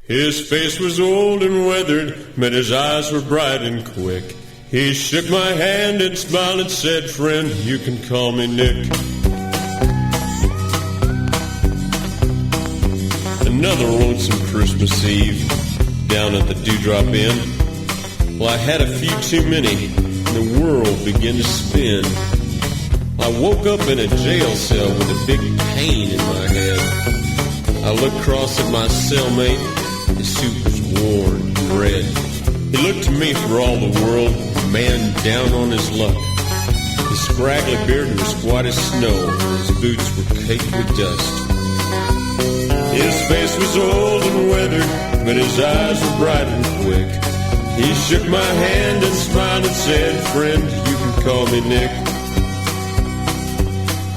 His face was old and weathered, but his eyes were bright and quick. He shook my hand and smiled and said, "Friend, you can call me Nick." Another lonesome Christmas Eve down at the Dewdrop Inn. Well, I had a few too many, and the world began to spin. I woke up in a jail cell with a big pain in my head. I looked across at my cellmate. His suit was worn and red. He looked to me for all the world, a man down on his luck. His scraggly beard was white as snow, and his boots were caked with dust. His face was old and weathered, but his eyes were bright and quick. He shook my hand and smiled and said, "Friend, you can call me Nick."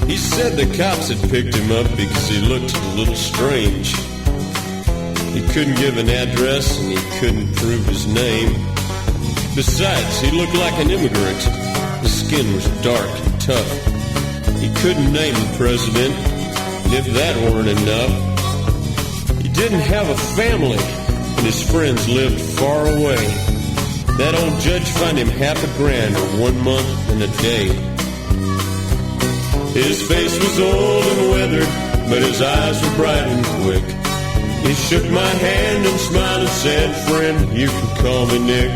He said the cops had picked him up because he looked a little strange. He couldn't give an address and he couldn't prove his name. Besides, he looked like an immigrant. His skin was dark and tough. He couldn't name the president, and if that weren't enough, he didn't have a family, and his friends lived far away. That old judge fined him $500 or 1 month and a day. His face was old and weathered, but his eyes were bright and quick. He shook my hand and smiled and said, "Friend, you can call me Nick."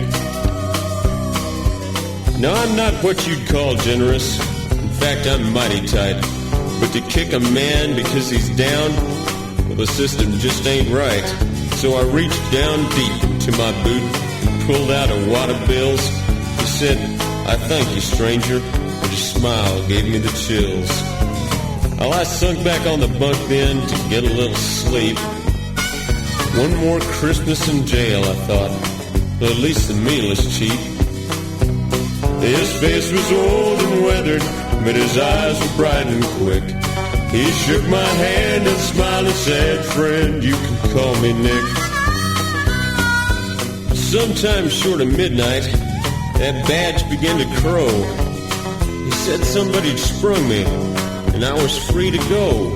Now, I'm not what you'd call generous. In fact, I'm mighty tight. But to kick a man because he's down, well, the system just ain't right. So I reached down deep into my boot and pulled out a wad of bills. He said, "I thank you, stranger," but his smile gave me the chills. Well, I sunk back on the bunk then to get a little sleep. One more Christmas in jail, I thought. Well, at least the meal is cheap. His face was old and weathered, but his eyes were bright and quick. He shook my hand and smiled and said, "Friend, you can call me Nick." Sometime short of midnight, that badge began to crow. He said somebody'd sprung me, and I was free to go.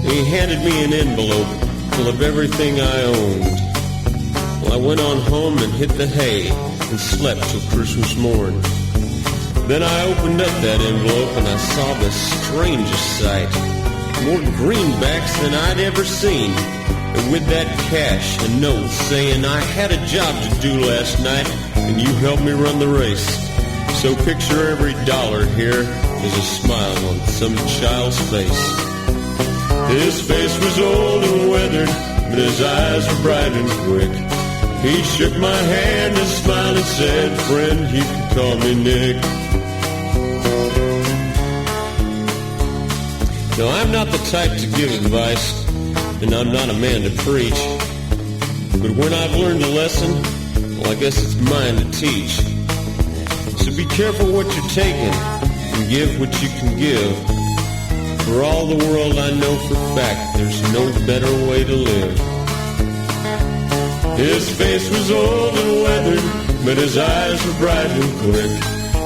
He handed me an envelope full of everything I owned. Well, I went on home and hit the hay and slept till Christmas morn. Then I opened up that envelope and I saw the strangest sight. More greenbacks than I'd ever seen. And with that cash, a note saying I had a job to do last night and you helped me run the race. So picture every dollar here as a smile on some child's face. His face was old and weathered, but his eyes were bright and quick. He shook my hand and smiled and said, "Friend, you can call me Nick." Now, I'm not the type to give advice, and I'm not a man to preach. But when I've learned a lesson, well, I guess it's mine to teach. So be careful what you're taking, and give what you can give. For all the world I know for fact, there's no better way to live. His face was old and weathered, but his eyes were bright and quick.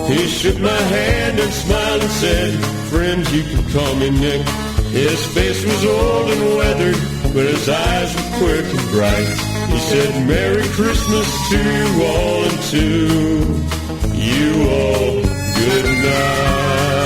He shook my hand and smiled and said, "Friend, you can call me Nick." His face was old and weathered, but his eyes were quick and bright. He said, "Merry Christmas to you all, and to you all good night."